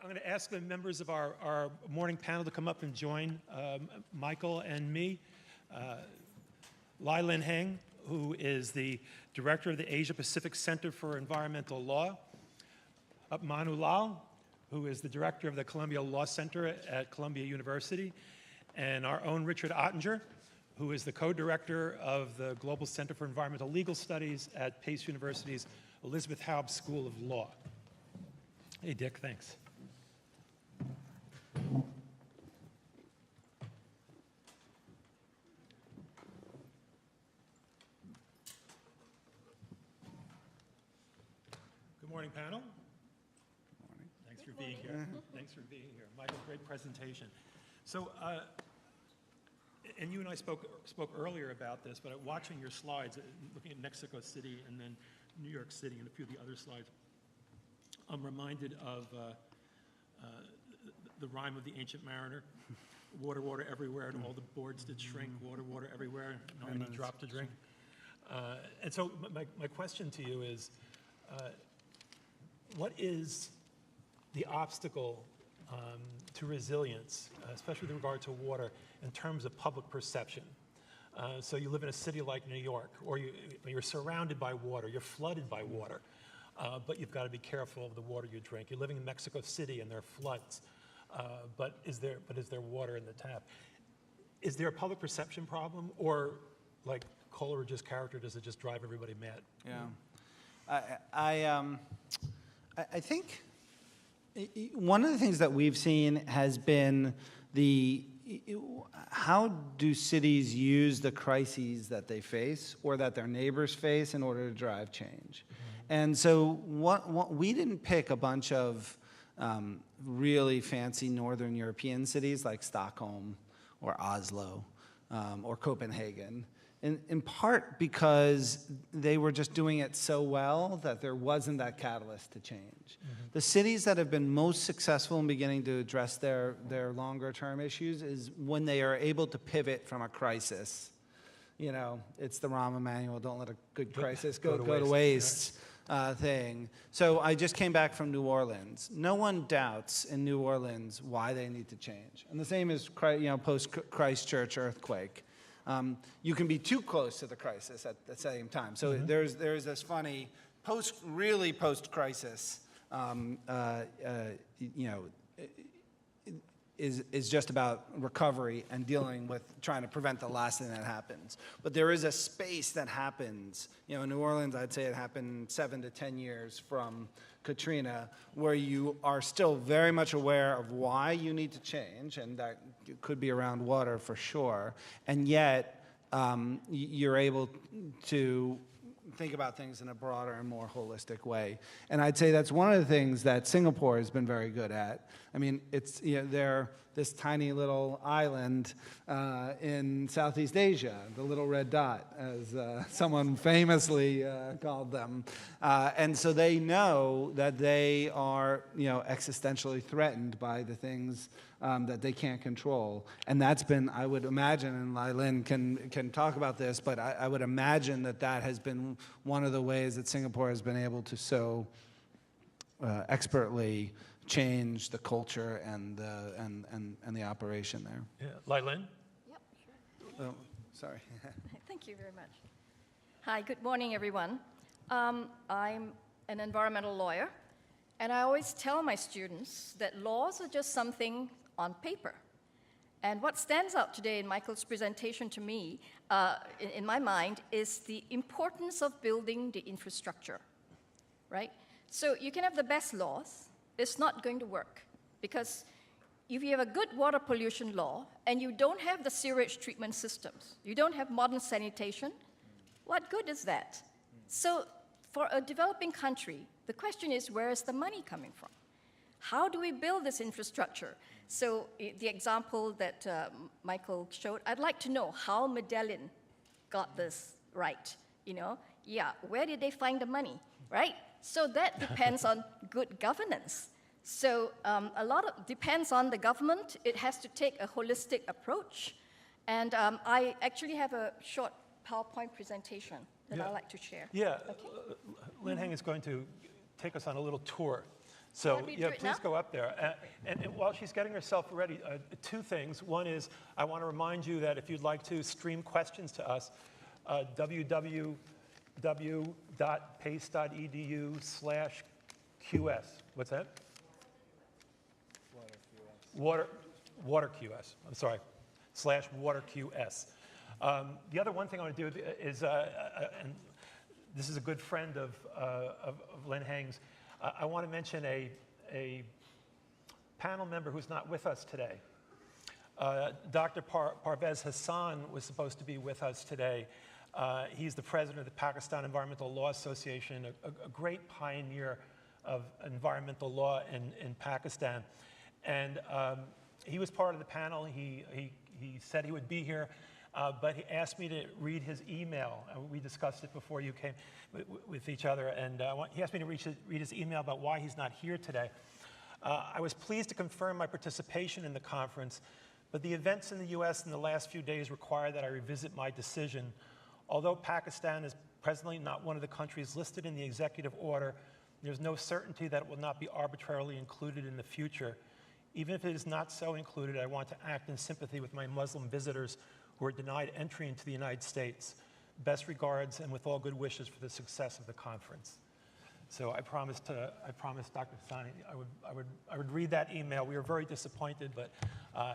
I'm going to ask the members of our morning panel to come up and join Michael and me. Lall Heng, who is the director of the Asia Pacific Center for Environmental Law. Upmanu Lall, who is the director of the Columbia Law Center at Columbia University. And our own Richard Ottinger, who is the co-director of the Global Center for Environmental Legal Studies at Pace University's Elisabeth Haub School of Law. Hey, Dick, thanks. Good morning, panel. Good morning. Thanks for being here. Thanks for being here. Michael, great presentation. So, and you and I spoke earlier about this, but watching your slides, looking at Mexico City and then New York City and a few of the other slides, I'm reminded of the rhyme of the Ancient Mariner, water, water everywhere, and all the boards did shrink, water, water everywhere, no any drop to drink. And so my question to you is, what is the obstacle to resilience, especially with regard to water, in terms of public perception? So you live in a city like New York, or you're surrounded by water, you're flooded by water, but you've got to be careful of the water you drink. You're living in Mexico City and there are floods, but is there water in the tap? Is there a public perception problem, or like Coleridge's character, does it just drive everybody mad? Yeah, I think one of the things that we've seen has been how do cities use the crises that they face or that their neighbors face in order to drive change? And so we didn't pick a bunch of really fancy Northern European cities like Stockholm or Oslo or Copenhagen, in part because they were just doing it so well that there wasn't that catalyst to change. The cities that have been most successful in beginning to address their longer term issues is when they are able to pivot from a crisis. You know, it's the Rahm Emanuel, don't let a good crisis go to waste. Thing. So I just came back from New Orleans. No one doubts in New Orleans why they need to change. And the same is post-Christchurch earthquake. You can be too close to the crisis at the same time. So there's this funny post-crisis, is just about recovery and dealing with trying to prevent the last thing that happens. But there is a space that happens. You know, in New Orleans, I'd say it happened 7 to 10 years from Katrina, where you are still very much aware of why you need to change, and that could be around water for sure, and yet you're able to think about things in a broader and more holistic way. And I'd say that's one of the things that Singapore has been very good at. I mean, it's, you know, they're this tiny little island in Southeast Asia, the little red dot, as someone famously called them. And so they know that they are, you know, existentially threatened by the things that they can't control. And that's been, I would imagine, and Lall can talk about this, but I would imagine that that has been one of the ways that Singapore has been able to so expertly change the culture and the operation there. Yeah. Lall? Yep, sure. Oh, sorry. Thank you very much. Hi, good morning, everyone. I'm an environmental lawyer, and I always tell my students that laws are just something on paper. And what stands out today in Michael's presentation to me, in my mind, is the importance of building the infrastructure, right? So you can have the best laws, it's not going to work, because if you have a good water pollution law and you don't have the sewage treatment systems, you don't have modern sanitation, what good is that? So for a developing country, the question is, where is the money coming from? How do we build this infrastructure? So the example that Michael showed, I'd like to know how Medellin got this right, you know? Yeah, where did they find the money, right? So that depends on good governance. So a lot of depends on the government. It has to take a holistic approach. And I actually have a short PowerPoint presentation that I'd like to share. Yeah, okay. Lall Heng is going to take us on a little tour So, Want me to yeah, do it please now? go up there. And while she's getting herself ready, two things. One is, I want to remind you that if you'd like to stream questions to us, www.pace.edu/QS. What's that? WaterQS. I'm sorry, /WaterQS. The other one thing I want to do is, and this is a good friend of Lynn Heng's, I want to mention a panel member who's not with us today. Dr. Parvez Hassan was supposed to be with us today. He's the president of the Pakistan Environmental Law Association, a great pioneer of environmental law in Pakistan. And he was part of the panel. He said he would be here, but he asked me to read his email. We discussed it before you came with each other, and he asked me to read his email about why he's not here today. I was pleased to confirm my participation in the conference, but the events in the U.S. in the last few days require that I revisit my decision. Although Pakistan is presently not one of the countries listed in the executive order, there's no certainty that it will not be arbitrarily included in the future. Even if it is not so included, I want to act in sympathy with my Muslim visitors who are denied entry into the United States. Best regards, and with all good wishes for the success of the conference. So I promised Dr. Hassani I would read that email. We were very disappointed, but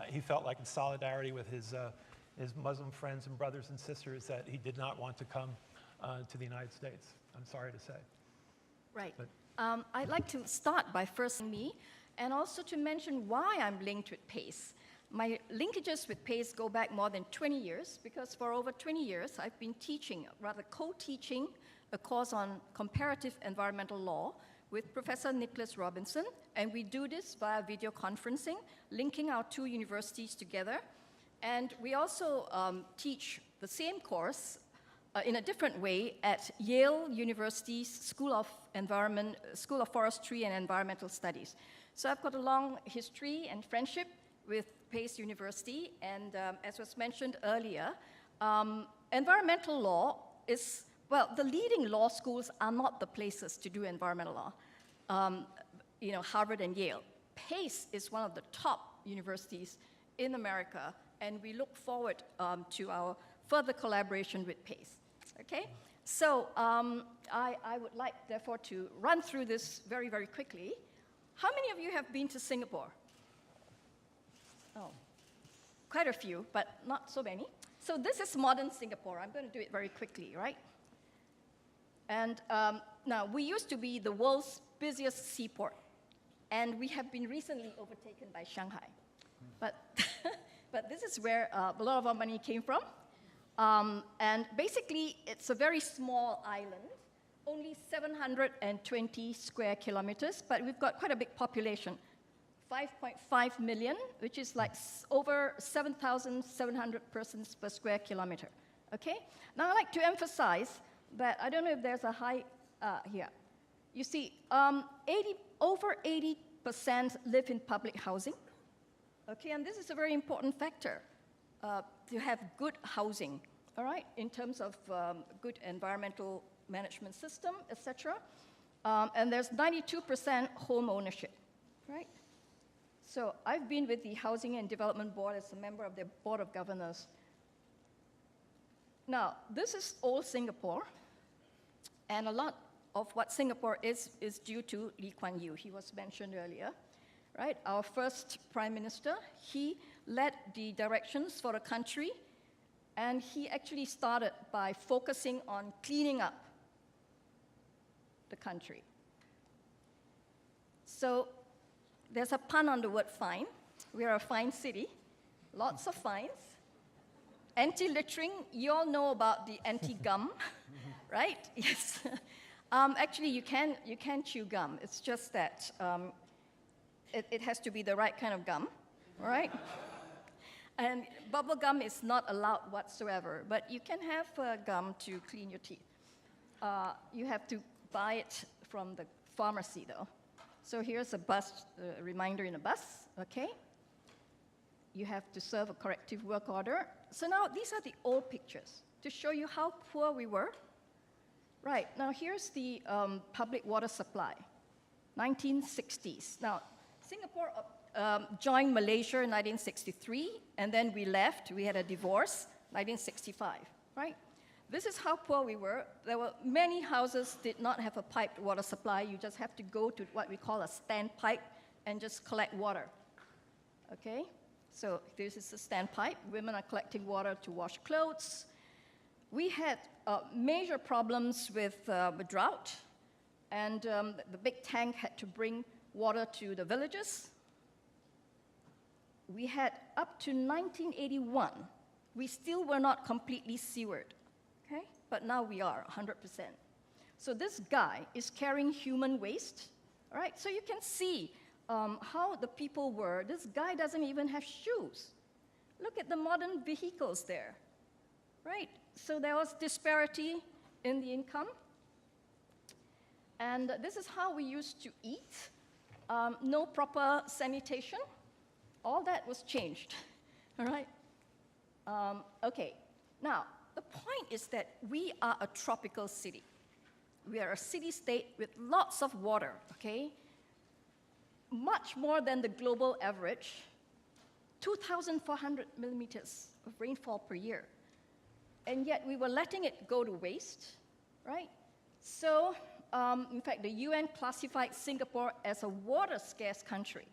he felt like in solidarity with his Muslim friends and brothers and sisters that he did not want to come to the United States. I'm sorry to say. Right. I'd like to start by first me, and also to mention why I'm linked with PACE. My linkages with PACE go back more than 20 years, because for over 20 years, I've been teaching, rather co-teaching, a course on comparative environmental law with Professor Nicholas Robinson, and we do this via video conferencing, linking our two universities together. And we also teach the same course in a different way at Yale University's School of Forestry and Environmental Studies. So I've got a long history and friendship with Pace University, and as was mentioned earlier, environmental law is, well, the leading law schools are not the places to do environmental law. Harvard and Yale. Pace is one of the top universities in America, and we look forward to our further collaboration with Pace. Okay? So I would like, therefore, to run through this very, very quickly. How many of you have been to Singapore? Oh, quite a few, but not so many. So this is modern Singapore. I'm going to do it very quickly, right? And now, we used to be the world's busiest seaport, and we have been recently overtaken by Shanghai. But, but this is where a lot of our money came from. And basically, it's a very small island, only 720 square kilometers, but we've got quite a big population, 5.5 million, which is like over 7,700 persons per square kilometer, okay? Now, I'd like to emphasize that, I don't know if there's a high here. You see, over 80% live in public housing, okay? And this is a very important factor, to have good housing, all right, in terms of good environmental management system, etc. And there's 92% home ownership, right? So I've been with the Housing and Development Board as a member of their Board of Governors. Now, this is old Singapore, and a lot of what Singapore is due to Lee Kuan Yew. He was mentioned earlier, right? Our first Prime Minister, he led the directions for the country, and he actually started by focusing on cleaning up the country. So there's a pun on the word fine. We are a fine city, lots of fines. Anti-littering, you all know about the anti-gum, right? Yes. Actually, you can chew gum. It's just that it has to be the right kind of gum, all right? And bubble gum is not allowed whatsoever, but you can have gum to clean your teeth. You have to buy it from the pharmacy, though. So here's a bus reminder in a bus, okay? You have to serve a corrective work order. So now these are the old pictures to show you how poor we were. Right, now here's the public water supply. 1960s. Now, Singapore joined Malaysia in 1963, and then we left. We had a divorce, 1965, right? This is how poor we were. There were many houses did not have a piped water supply. You just have to go to what we call a standpipe and just collect water, okay? So this is a standpipe. Women are collecting water to wash clothes. We had major problems with drought, and the big tank had to bring water to the villages. We had up to 1981, we still were not completely sewered, okay? But now we are 100%. So this guy is carrying human waste, all right? So you can see how the people were. This guy doesn't even have shoes. Look at the modern vehicles there, right? So there was disparity in the income. And this is how we used to eat. No proper sanitation. All that was changed, all right? Okay, now, the point is that we are a tropical city. We are a city-state with lots of water, okay? Much more than the global average, 2,400 millimeters of rainfall per year. And yet we were letting it go to waste, right? So, in fact, the UN classified Singapore as a water-scarce country.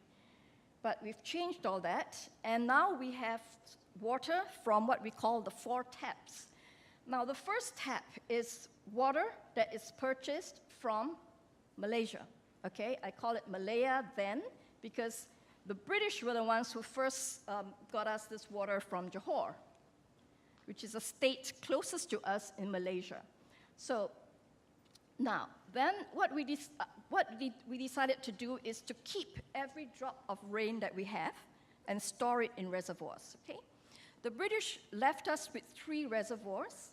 But we've changed all that, and now we have water from what we call the 4 taps. Now, the first tap is water that is purchased from Malaysia, okay? I call it Malaya then, because the British were the ones who first got us this water from Johor, which is a state closest to us in Malaysia. So now, then what we decided to do is to keep every drop of rain that we have and store it in reservoirs, okay? The British left us with 3 reservoirs.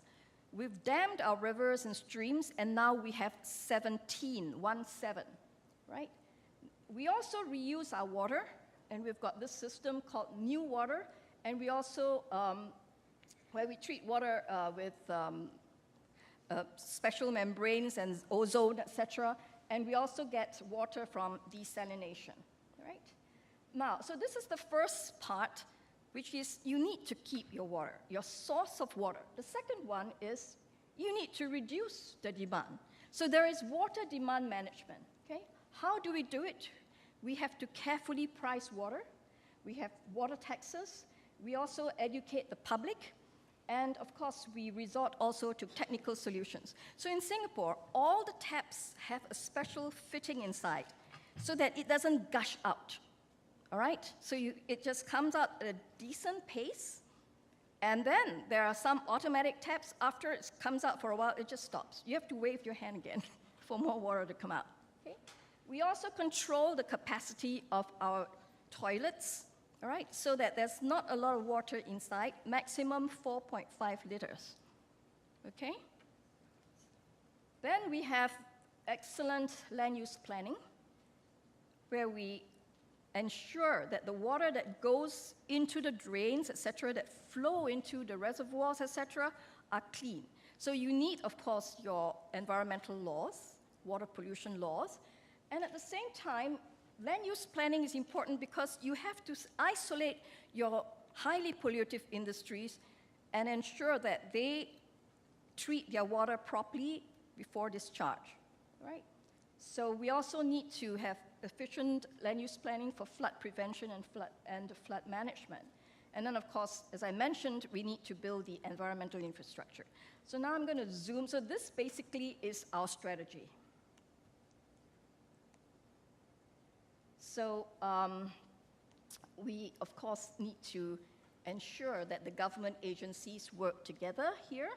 We've dammed our rivers and streams, and now we have 17, right? We also reuse our water, and we've got this system called New Water, and we also, where we treat water with special membranes and ozone, etc., and we also get water from desalination, right? Now, so this is the first part, which is you need to keep your water, your source of water. The second one is you need to reduce the demand. So there is water demand management, okay? How do we do it? We have to carefully price water. We have water taxes. We also educate the public. And of course, we resort also to technical solutions. So in Singapore, all the taps have a special fitting inside so that it doesn't gush out, all right? So it just comes out at a decent pace. And then there are some automatic taps. After it comes out for a while, it just stops. You have to wave your hand again for more water to come out, okay? We also control the capacity of our toilets, all right, so that there's not a lot of water inside, maximum 4.5 liters, okay? Then we have excellent land use planning, where we ensure that the water that goes into the drains, etc., that flow into the reservoirs, etc., are clean. So you need, of course, your environmental laws, water pollution laws, and at the same time, land use planning is important because you have to isolate your highly pollutive industries and ensure that they treat their water properly before discharge, right? So we also need to have efficient land use planning for flood prevention and flood management. And then, of course, as I mentioned, we need to build the environmental infrastructure. So now I'm going to zoom. So this basically is our strategy. So we, of course, need to ensure that the government agencies work together here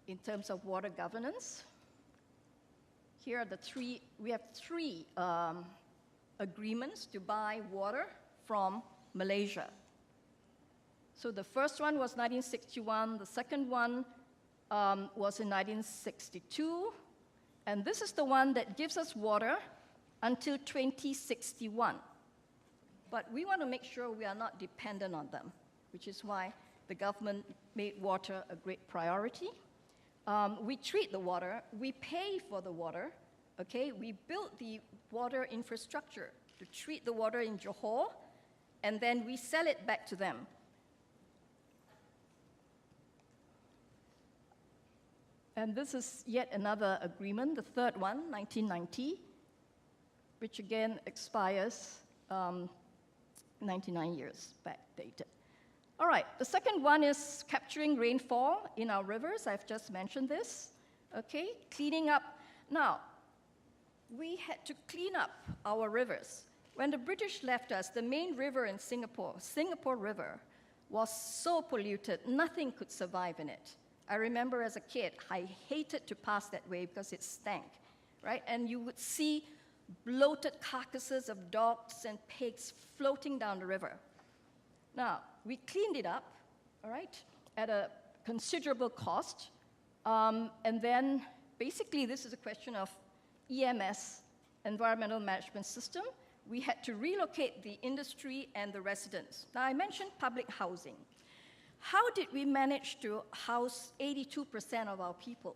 in terms of water governance. Here are the 3, we have 3 agreements to buy water from Malaysia. So the first one was 1961, the second one was in 1962, and this is the one that gives us water until 2061. But we want to make sure we are not dependent on them, which is why the government made water a great priority. We treat the water, we pay for the water, okay? We built the water infrastructure to treat the water in Johor, and then we sell it back to them. And this is yet another agreement, the third one, 1990, which again expires 99 years backdated. All right, the second one is capturing rainfall in our rivers. I've just mentioned this, okay? Cleaning up. Now, we had to clean up our rivers. When the British left us, the main river in Singapore, Singapore River, was so polluted, nothing could survive in it. I remember as a kid, I hated to pass that way because it stank, right? And you would see bloated carcasses of dogs and pigs floating down the river. Now, we cleaned it up, all right, at a considerable cost. And then, basically, this is a question of EMS, Environmental Management System. We had to relocate the industry and the residents. Now, I mentioned public housing. How did we manage to house 82% of our people?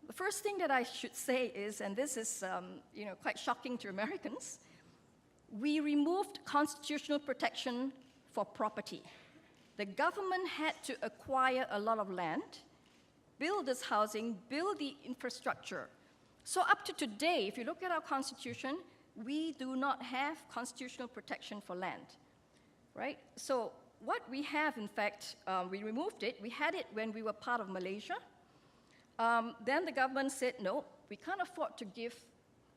The first thing that I should say is, and this is quite shocking to Americans, we removed constitutional protection for property. The government had to acquire a lot of land, build this housing, build the infrastructure. So up to today, if you look at our constitution, we do not have constitutional protection for land, right? So what we have, in fact, we removed it. We had it when we were part of Malaysia. Then the government said, no, we can't afford to give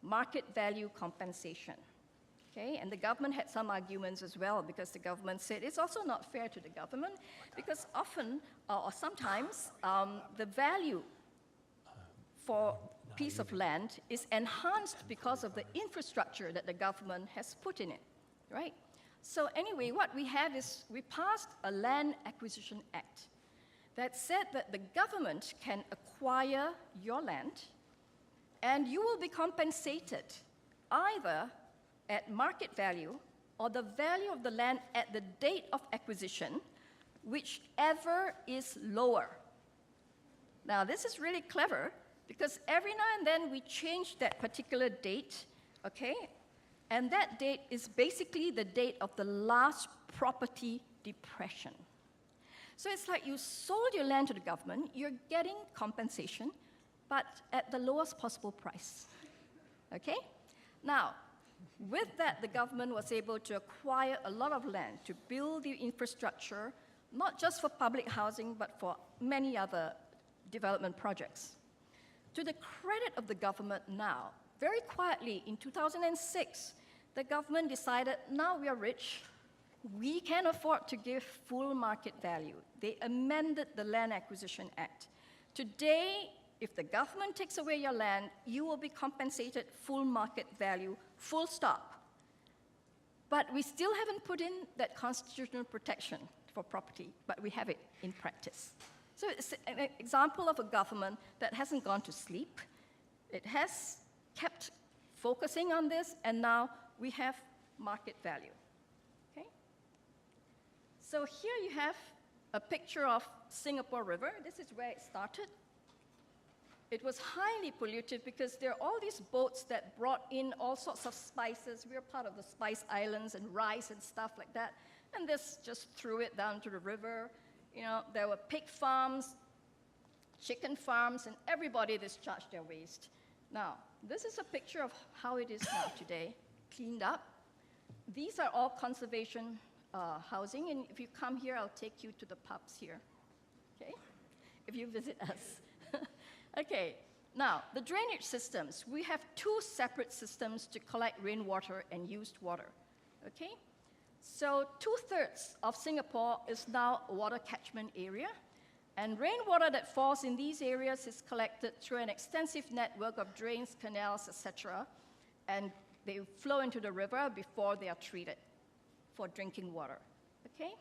market value compensation. Okay? And the government had some arguments as well, because the government said it's also not fair to the government, because often, or sometimes, the value for a piece of land is enhanced because of the infrastructure that the government has put in it, right? So anyway, what we have is we passed a Land Acquisition Act that said that the government can acquire your land and you will be compensated either at market value or the value of the land at the date of acquisition, whichever is lower. Now, this is really clever because every now and then we change that particular date, okay? And that date is basically the date of the last property depression. So it's like you sold your land to the government, you're getting compensation, but at the lowest possible price, okay? Now, with that, the government was able to acquire a lot of land to build the infrastructure, not just for public housing, but for many other development projects. To the credit of the government now, very quietly in 2006, the government decided, now we are rich, we can afford to give full market value. They amended the Land Acquisition Act. Today, if the government takes away your land, you will be compensated full market value, full stop. But we still haven't put in that constitutional protection for property, but we have it in practice. So it's an example of a government that hasn't gone to sleep. It has kept focusing on this, and now we have market value. Okay? So here you have a picture of Singapore River. This is where it started. It was highly polluted because there are all these boats that brought in all sorts of spices. We were part of the Spice Islands and rice and stuff like that. And this just threw it down to the river. You know, there were pig farms, chicken farms, and everybody discharged their waste. Now, this is a picture of how it is now today, cleaned up. These are all conservation housing, and if you come here, I'll take you to the pubs here, okay? If you visit us. Okay, now, the drainage systems. We have two separate systems to collect rainwater and used water, okay? So 2/3 of Singapore is now a water catchment area, and rainwater that falls in these areas is collected through an extensive network of drains, canals, etc., and they flow into the river before they are treated for drinking water, okay?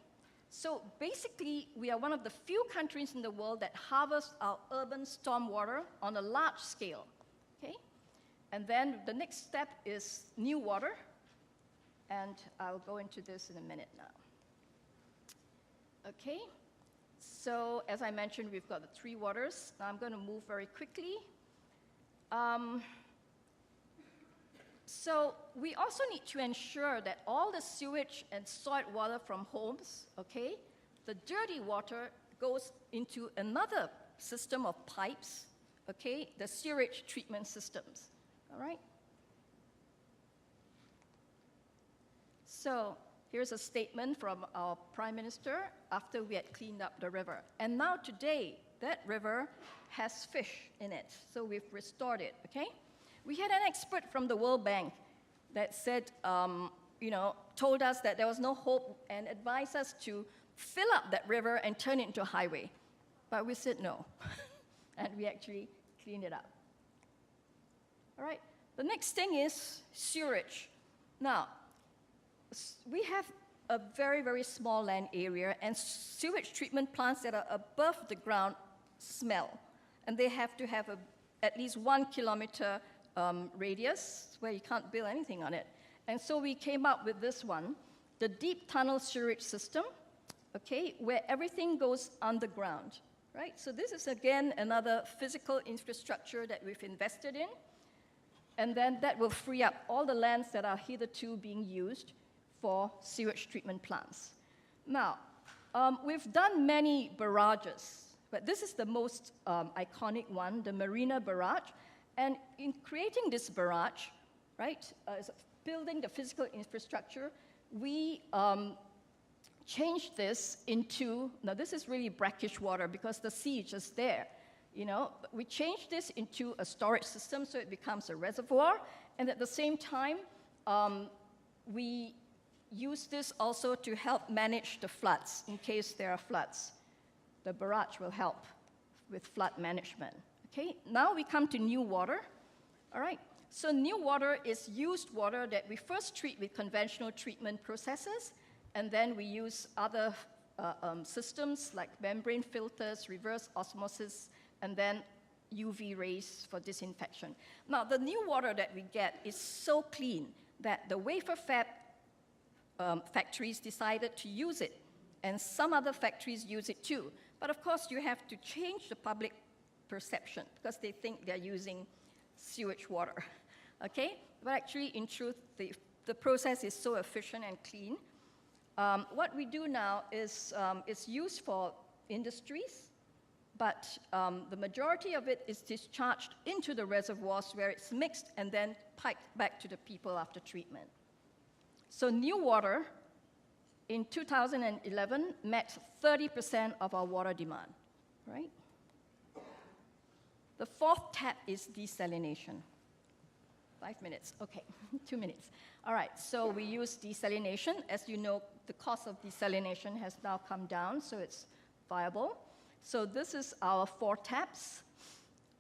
So basically, we are one of the few countries in the world that harvest our urban stormwater on a large scale, okay? And then the next step is new water, and I'll go into this in a minute now. Okay, so as I mentioned, we've got the three waters. Now I'm going to move very quickly. So we also need to ensure that all the sewage and soil water from homes, okay, the dirty water goes into another system of pipes, okay, the sewage treatment systems, all right? So here's a statement from our Prime Minister after we had cleaned up the river. And now today, that river has fish in it, so we've restored it, okay? We had an expert from the World Bank that said, told us that there was no hope and advised us to fill up that river and turn it into a highway. But we said no, and we actually cleaned it up. All right, the next thing is sewerage. Now, we have a very, very small land area, and sewage treatment plants that are above the ground smell. And they have to have at least 1 kilometer radius where you can't build anything on it. And so we came up with this one, the deep tunnel sewerage system, okay, where everything goes underground, right? So this is, again, another physical infrastructure that we've invested in. And then that will free up all the lands that are hitherto being used for sewage treatment plants. Now, we've done many barrages, but this is the most iconic one, the Marina Barrage. And in creating this barrage, right, building the physical infrastructure, we changed this into, now this is really brackish water because the sea is just there, but we changed this into a storage system so it becomes a reservoir, and at the same time, we use this also to help manage the floods in case there are floods. The barrage will help with flood management. Okay, now we come to new water. All right, so new water is used water that we first treat with conventional treatment processes, and then we use other systems like membrane filters, reverse osmosis, and then UV rays for disinfection. Now, the new water that we get is so clean that the wafer fab factories decided to use it, and some other factories use it too. But of course, you have to change the public perception because they think they're using sewage water, okay? But actually, in truth, the process is so efficient and clean. What we do now is it's used for industries, but the majority of it is discharged into the reservoirs where it's mixed and then piped back to the people after treatment. So new water in 2011 met 30% of our water demand, right? The fourth tap is desalination. 5 minutes, okay, 2 minutes. All right, so we use desalination. As you know, the cost of desalination has now come down, so it's viable. So this is our 4 taps.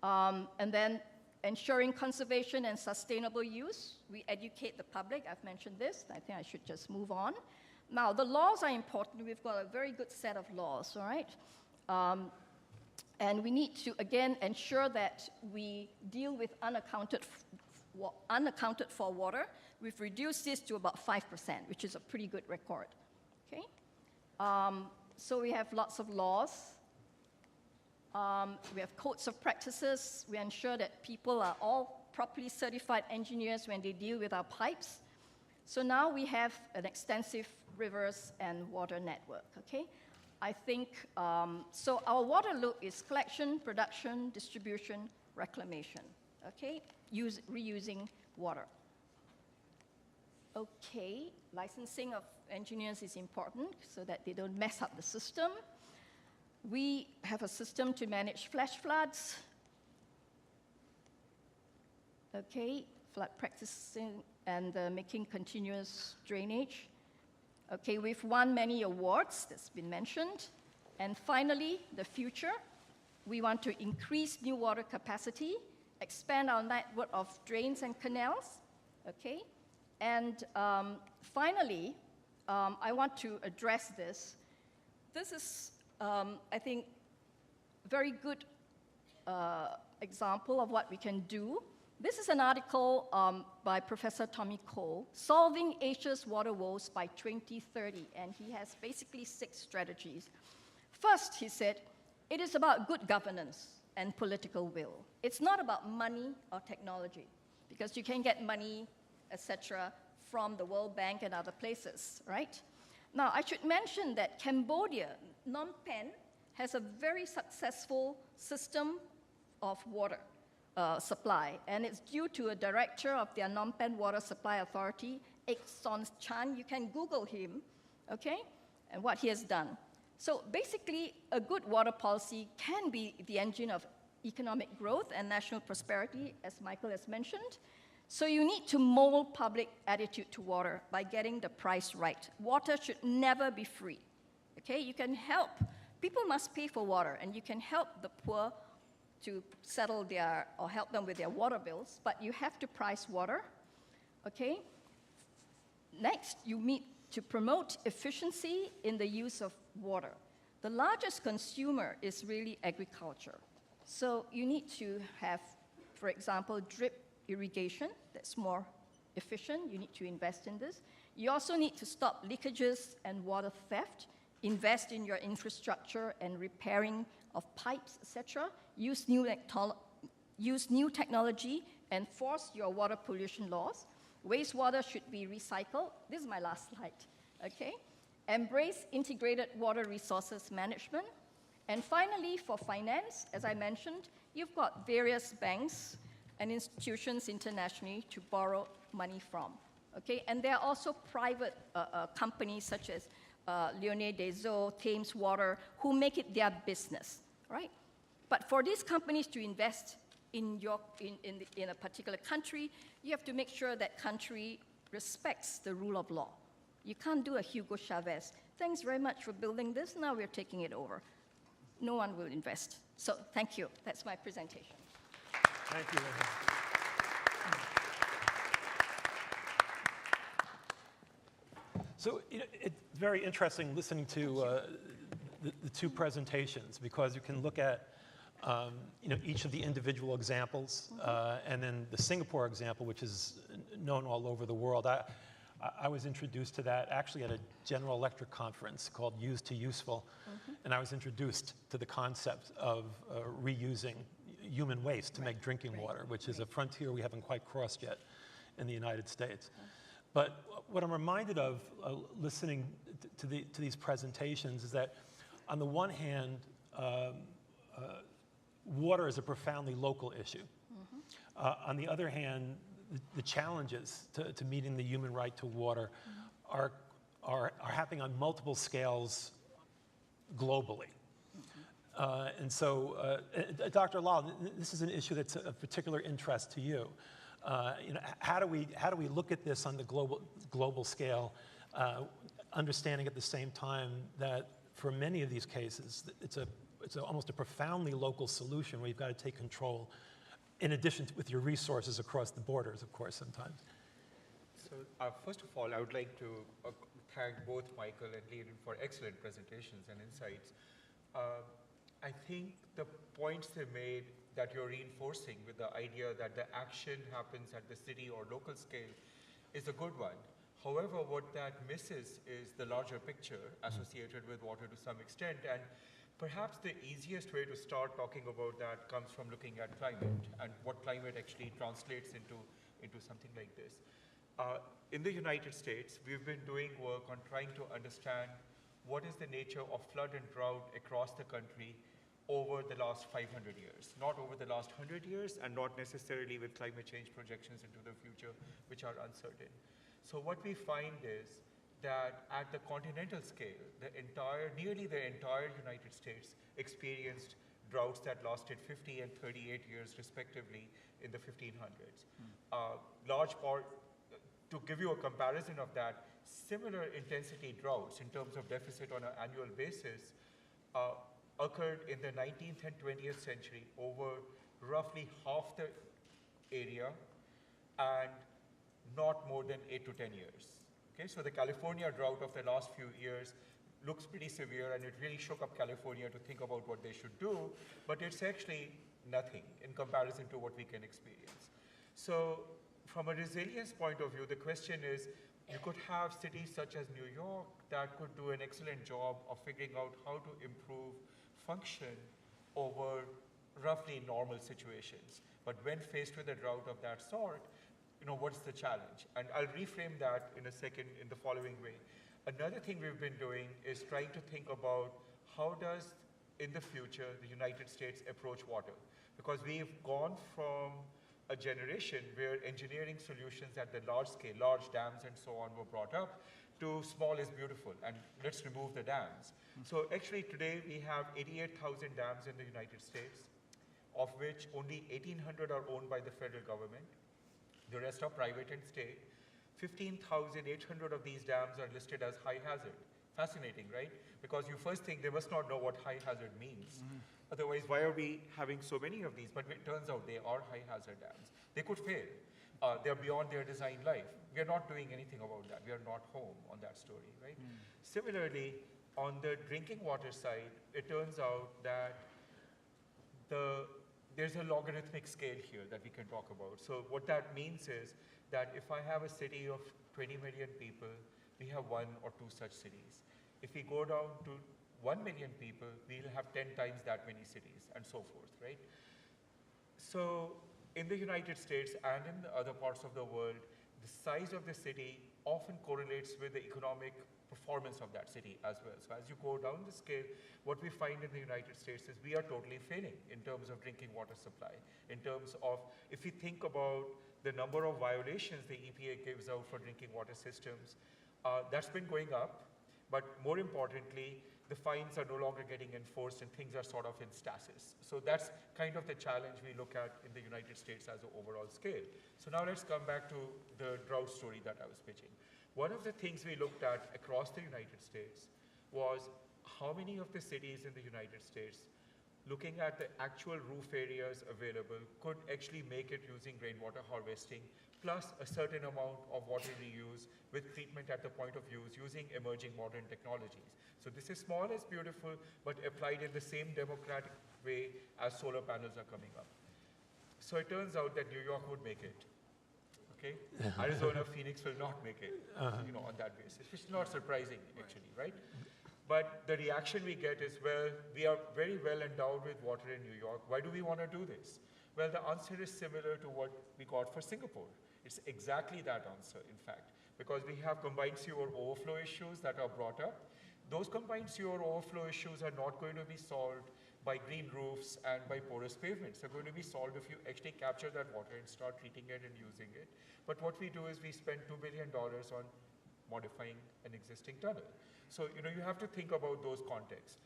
And then ensuring conservation and sustainable use. We educate the public. I've mentioned this. I think I should just move on. Now, the laws are important. We've got a very good set of laws, all right? And we need to, again, ensure that we deal with unaccounted for water. We've reduced this to about 5%, which is a pretty good record, okay? So we have lots of laws. We have codes of practices. We ensure that people are all properly certified engineers when they deal with our pipes. So now we have an extensive rivers and water network, okay? I think, so our water loop is collection, production, distribution, reclamation, okay? Reusing water. Okay, licensing of engineers is important so that they don't mess up the system. We have a system to manage flash floods. Okay, flood practicing and making continuous drainage. Okay, we've won many awards, that's been mentioned. And finally, the future. We want to increase new water capacity, expand our network of drains and canals, okay? And finally, I want to address this. This is, I think, a very good example of what we can do. This is an article by Professor Tommy Cole, Solving Asia's Water Woes by 2030, and he has basically 6 strategies. First, he said, it is about good governance and political will. It's not about money or technology, because you can get money etc., from the World Bank and other places, right? Now, I should mention that Cambodia, Phnom Penh, has a very successful system of water supply, and it's due to a director of their Phnom Penh Water Supply Authority, Ek Son Chan. You can Google him, okay, and what he has done. So basically, a good water policy can be the engine of economic growth and national prosperity, as Michael has mentioned. So you need to mold public attitude to water by getting the price right. Water should never be free, okay? You can help. People must pay for water, and you can help the poor to settle their, or help them with their water bills, but you have to price water, okay? Next, you need to promote efficiency in the use of water. The largest consumer is really agriculture. So you need to have, for example, drip irrigation that's more efficient. You need to invest in this. You also need to stop leakages and water theft, invest in your infrastructure and repairing of pipes, etc. Use new technology, enforce your water pollution laws. Wastewater should be recycled. This is my last slide, okay? Embrace integrated water resources management. And finally, for finance, as I mentioned, you've got various banks and institutions internationally to borrow money from, okay? And there are also private companies such as Lyonnais des Eaux, Thames Water, who make it their business, right? But for these companies to invest in a particular country, you have to make sure that country respects the rule of law. You can't do a Hugo Chavez. Thanks very much for building this. Now we're taking it over. No one will invest. So thank you. That's my presentation. Thank you. So it's very interesting listening to the two presentations, because you can look at each of the individual examples, and then the Singapore example, which is known all over the world. I was introduced to that actually at a General Electric conference called Use to Useful, and I was introduced to the concept of reusing human waste to make drinking water, which is a frontier we haven't quite crossed yet in the United States. But what I'm reminded of listening to these presentations is that, on the one hand, water is a profoundly local issue. On the other hand, the challenges to meeting the human right to water are happening on multiple scales globally. And so, Dr. Lall, this is an issue that's of particular interest to you. How do we look at this on the global scale, understanding at the same time that for many of these cases, it's almost a profoundly local solution where you've got to take control, in addition to with your resources across the borders, of course, sometimes. So first of all, I would like to thank both Michael and Leland for excellent presentations and insights. I think the points they made that you're reinforcing with the idea that the action happens at the city or local scale is a good one. However, what that misses is the larger picture associated with water to some extent. And perhaps the easiest way to start talking about that comes from looking at climate and what climate actually translates into something like this. In the United States, we've been doing work on trying to understand what is the nature of flood and drought across the country over the last 500 years, not over the last 100 years, and not necessarily with climate change projections into the future, which are uncertain. So what we find is that at the continental scale, nearly the entire United States experienced droughts that lasted 50 and 38 years respectively in the 1500s. Large part, to give you a comparison of that, similar intensity droughts in terms of deficit on an annual basis occurred in the 19th and 20th century over roughly half the area and not more than 8 to 10 years. Okay, so the California drought of the last few years looks pretty severe, and it really shook up California to think about what they should do, but it's actually nothing in comparison to what we can experience. So from a resilience point of view, the question is, you could have cities such as New York that could do an excellent job of figuring out how to improve function over roughly normal situations. But when faced with a drought of that sort, what's the challenge? And I'll reframe that in a second in the following way. Another thing we've been doing is trying to think about how does, in the future, the United States approach water? Because we've gone from a generation where engineering solutions at the large scale, large dams and so on were brought up, to small is beautiful, and let's remove the dams. So actually today we have 88,000 dams in the United States, of which only 1,800 are owned by the federal government. The rest are private and state. 15,800 of these dams are listed as high hazard. Fascinating, right? Because you first think they must not know what high hazard means. Otherwise, why are we having so many of these? But it turns out they are high hazard dams. They could fail. They're beyond their design life. We are not doing anything about that. We are not home on that story, right? Similarly, on the drinking water side, it turns out that there's a logarithmic scale here that we can talk about. So what that means is that if I have a city of 20 million people, we have 1 or 2 such cities. If we go down to 1 million people, we'll have 10 times that many cities, and so forth, right? So in the United States and in the other parts of the world, the size of the city often correlates with the economic performance of that city as well. So as you go down the scale, what we find in the United States is we are totally failing in terms of drinking water supply, in terms of, if we think about the number of violations the EPA gives out for drinking water systems, that's been going up, but more importantly, the fines are no longer getting enforced and things are sort of in stasis. So that's kind of the challenge we look at in the United States as an overall scale. So now let's come back to the drought story that I was pitching. One of the things we looked at across the United States was how many of the cities in the United States, looking at the actual roof areas available, could actually make it using rainwater harvesting, plus a certain amount of water reuse with treatment at the point of use using emerging modern technologies. So this is small as beautiful, but applied in the same democratic way as solar panels are coming up. So it turns out that New York would make it. Okay? Arizona, Phoenix will not make it, on that basis, which is not surprising, actually, right? But the reaction we get is, well, we are very well endowed with water in New York. Why do we want to do this? Well, the answer is similar to what we got for Singapore. It's exactly that answer, in fact, because we have combined sewer overflow issues that are brought up. Those combined sewer overflow issues are not going to be solved by green roofs and by porous pavements. They're going to be solved if you actually capture that water and start treating it and using it. But what we do is we spend $2 billion on modifying an existing tunnel. So, you have to think about those contexts.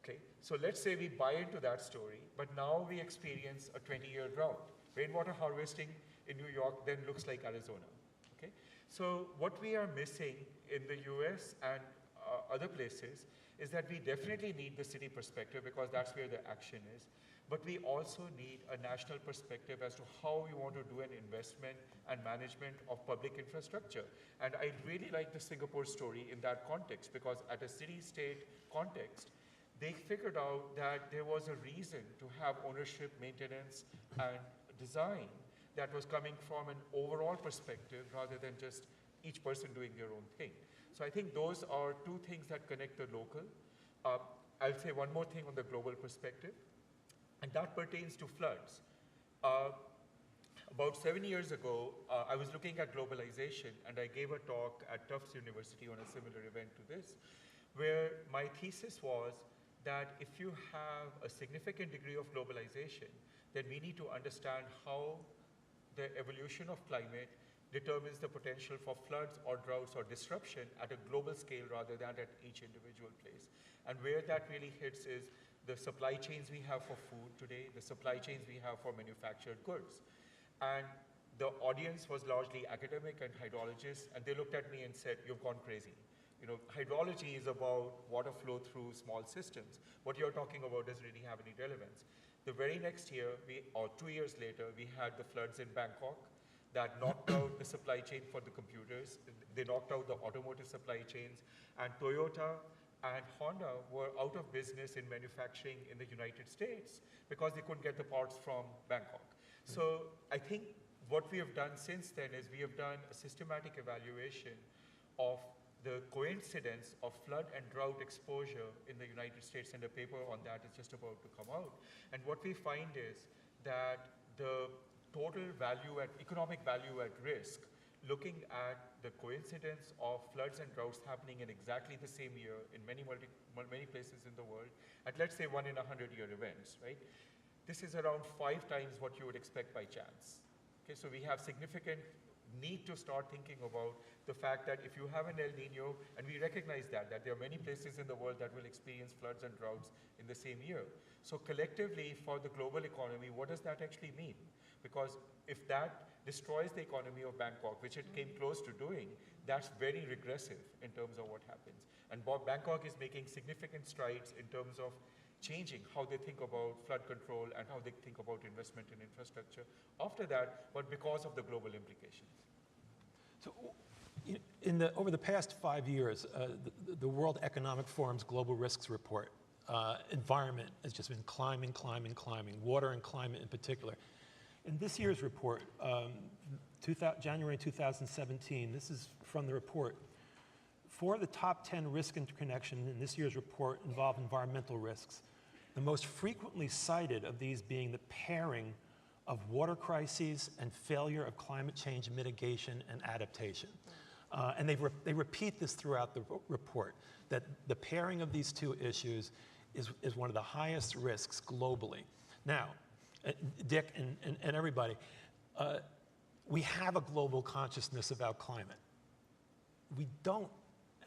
Okay, so let's say we buy into that story, but now we experience a 20-year drought. Rainwater harvesting in New York then looks like Arizona. Okay, so what we are missing in the US and other places is that we definitely need the city perspective because that's where the action is. But we also need a national perspective as to how we want to do an investment and management of public infrastructure. And I really like the Singapore story in that context because at a city-state context, they figured out that there was a reason to have ownership, maintenance, and design that was coming from an overall perspective rather than just each person doing their own thing. So I think those are 2 things that connect the local. I'll say one more thing on the global perspective, and that pertains to floods. About 7 years ago, I was looking at globalization, and I gave a talk at Tufts University on a similar event to this, where my thesis was that if you have a significant degree of globalization, then we need to understand how the evolution of climate determines the potential for floods or droughts or disruption at a global scale rather than at each individual place. And where that really hits is the supply chains we have for food today, the supply chains we have for manufactured goods. And the audience was largely academic and hydrologists, and they looked at me and said, "You've gone crazy. Hydrology is about water flow through small systems. What you're talking about doesn't really have any relevance." The very next year, or 2 years later, we had the floods in Bangkok that knocked out the supply chain for the computers. They knocked out the automotive supply chains, and Toyota and Honda were out of business in manufacturing in the United States because they couldn't get the parts from Bangkok. So I think what we have done since then is we have done a systematic evaluation of the coincidence of flood and drought exposure in the United States, and a paper on that is just about to come out. And what we find is that the total value at economic value at risk, looking at the coincidence of floods and droughts happening in exactly the same year in many places in the world, at let's say 1 in 100-year events, right? This is around 5 times what you would expect by chance. Okay, so we have significant need to start thinking about the fact that if you have an El Nino, and we recognize that there are many places in the world that will experience floods and droughts in the same year. So collectively, for the global economy, what does that actually mean? Because if that destroys the economy of Bangkok, which it came close to doing, that's very regressive in terms of what happens. And Bangkok is making significant strides in terms of changing how they think about flood control and how they think about investment in infrastructure after that, but because of the global implications. So over the past 5 years, the World Economic Forum's Global Risks Report, environment has just been climbing, water and climate in particular. In this year's report, January 2017, this is from the report, 4 of the top 10 risk interconnection in this year's report involve environmental risks. The most frequently cited of these being the pairing of water crises and failure of climate change mitigation and adaptation. And they repeat this throughout the report, that the pairing of these 2 issues is one of the highest risks globally. Now, Dick and everybody, we have a global consciousness about climate. We don't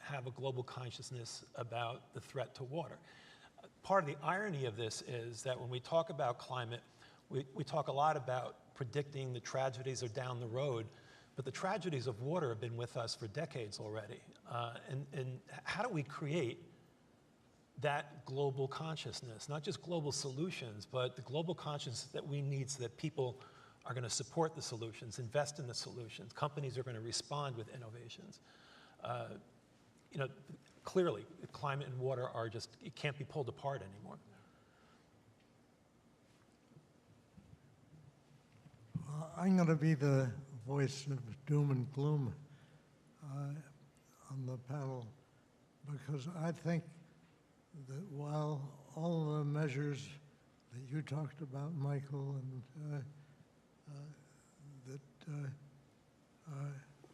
have a global consciousness about the threat to water. Part of the irony of this is that when we talk about climate, we talk a lot about predicting the tragedies are down the road, but the tragedies of water have been with us for decades already. And how do we create that global consciousness, not just global solutions, but the global consciousness that we need so that people are going to support the solutions, invest in the solutions, companies are going to respond with innovations. Clearly, climate and water are just, it can't be pulled apart anymore. I'm going to be the voice of doom and gloom on the panel, because I think that while all the measures that you talked about, Michael, and that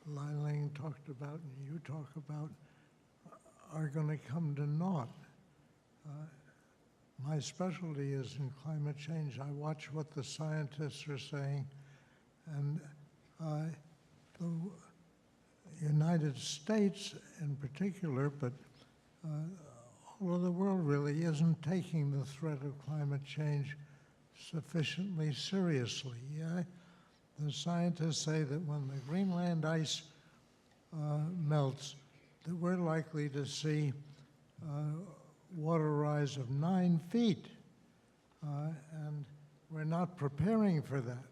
Liling talked about and you talk about, are going to come to naught. My specialty is in climate change. I watch what the scientists are saying, and the United States in particular, but all of the world really isn't taking the threat of climate change sufficiently seriously. The scientists say that when the Greenland ice melts, that we're likely to see water rise of 9 feet, and we're not preparing for that.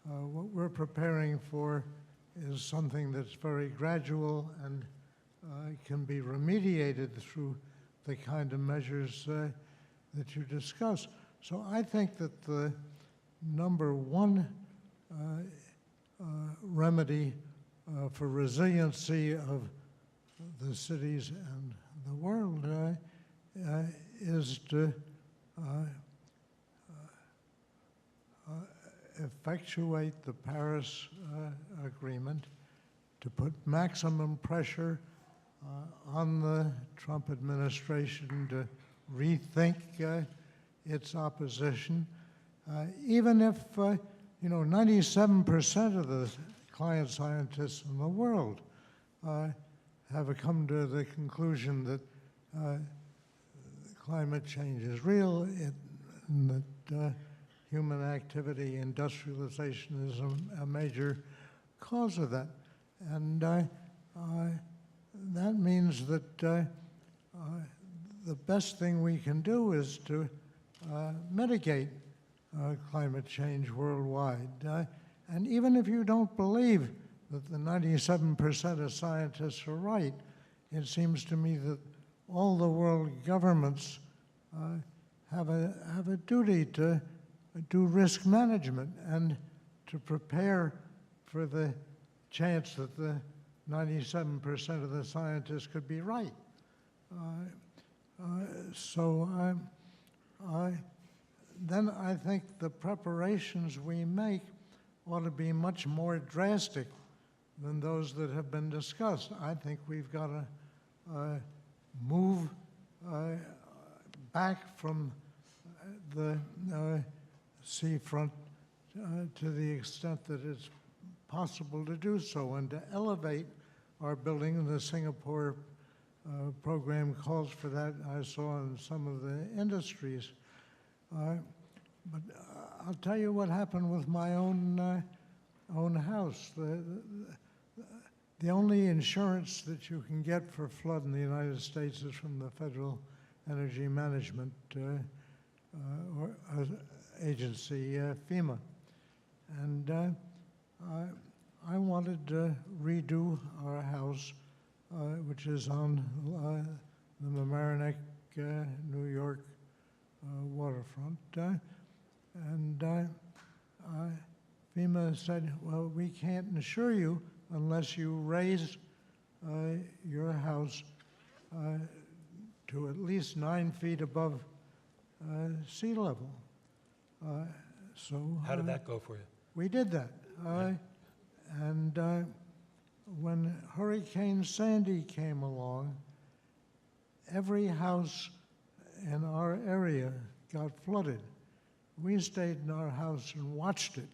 What we're preparing for is something that's very gradual and can be remediated through the kind of measures that you discuss. So I think that the number one remedy for resiliency of the cities and the world is to effectuate the Paris Agreement, to put maximum pressure on the Trump administration to rethink its opposition, even if 97% of the climate scientists in the world have come to the conclusion that climate change is real, and that human activity, industrialization is a major cause of that. And that means that the best thing we can do is to mitigate climate change worldwide. And even if you don't believe that the 97% of scientists are right, it seems to me that all the world governments have a duty to do risk management and to prepare for the chance that the 97% of the scientists could be right. Then I think the preparations we make ought to be much more drastic than those that have been discussed. I think we've got to move back from the seafront to the extent that it's possible to do so, and to elevate our building. The Singapore program calls for that, I saw in some of the industries. But I'll tell you what happened with my own house. The only insurance that you can get for flood in the United States is from the Federal Energy Management Agency, FEMA. And I wanted to redo our house, which is on the Mamaroneck, New York waterfront. And FEMA said, well, we can't insure you unless you raise your house to at least 9 feet above sea level. How did that go for you? We did that. And when Hurricane Sandy came along, every house in our area got flooded. We stayed in our house and watched it.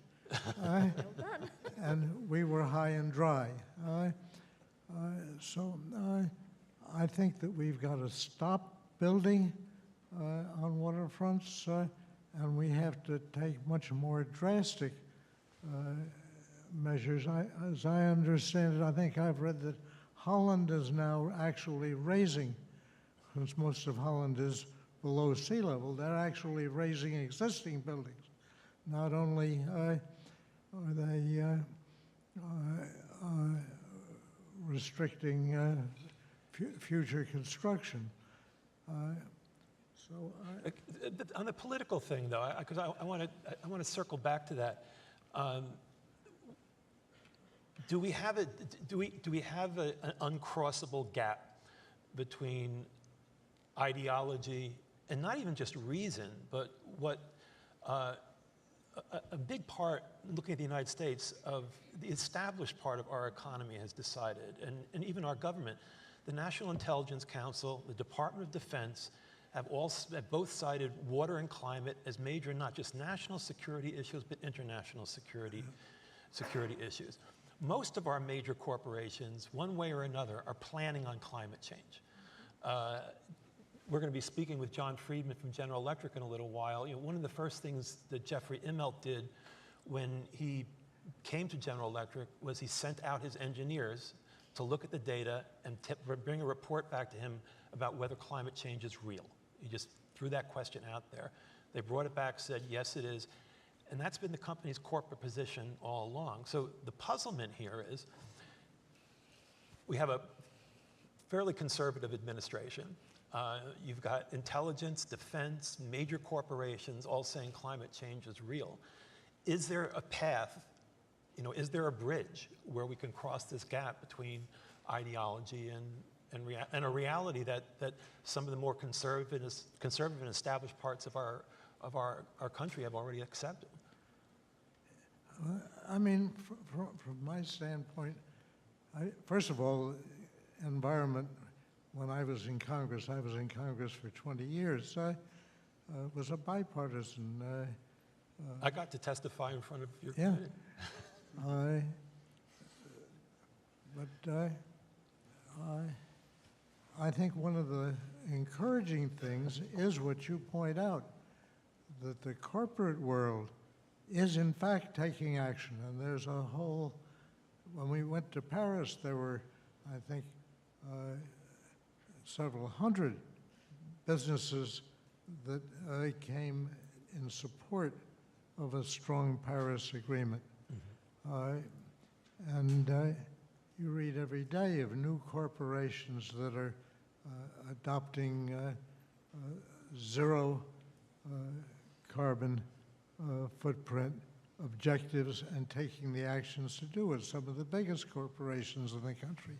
And we were high and dry. So I think that we've got to stop building on waterfronts, and we have to take much more drastic measures. As I understand it, I think I've read that Holland is now actually raising, since most of Holland is below sea level, they're actually raising existing buildings. Not only are they restricting future construction. On the political thing, though, because I want to circle back to that. Do we have an uncrossable gap between ideology and not even just reason, but what a big part, looking at the United States, of the established part of our economy has decided, and even our government, the National Intelligence Council, the Department of Defense, have both cited water and climate as major, not just national security issues, but international security issues. Most of our major corporations, one way or another, are planning on climate change. We're going to be speaking with John Friedman from General Electric in a little while. You know, one of the first things that Jeffrey Immelt did when he came to General Electric was he sent out his engineers to look at the data and bring a report back to him about whether climate change is real. He just threw that question out there. They brought it back, said, yes, it is. And that's been the company's corporate position all along. So the puzzlement here is we have a fairly conservative administration. You've got intelligence, defense, major corporations all saying climate change is real. Is there a path, is there a bridge where we can cross this gap between ideology and a reality that some of the more conservative and established parts of our country have already accepted? I mean, from my standpoint, first of all, environment, when I was in Congress for 20 years, was a bipartisan. I got to testify in front of your yeah. committee. I think one of the encouraging things is what you point out, that the corporate world is in fact taking action. And there's a whole, when we went to Paris, there were, I think, several hundred businesses that came in support of a strong Paris agreement. Mm-hmm. And you read every day of new corporations that are adopting zero carbon footprint objectives and taking the actions to do it. Some of the biggest corporations in the country.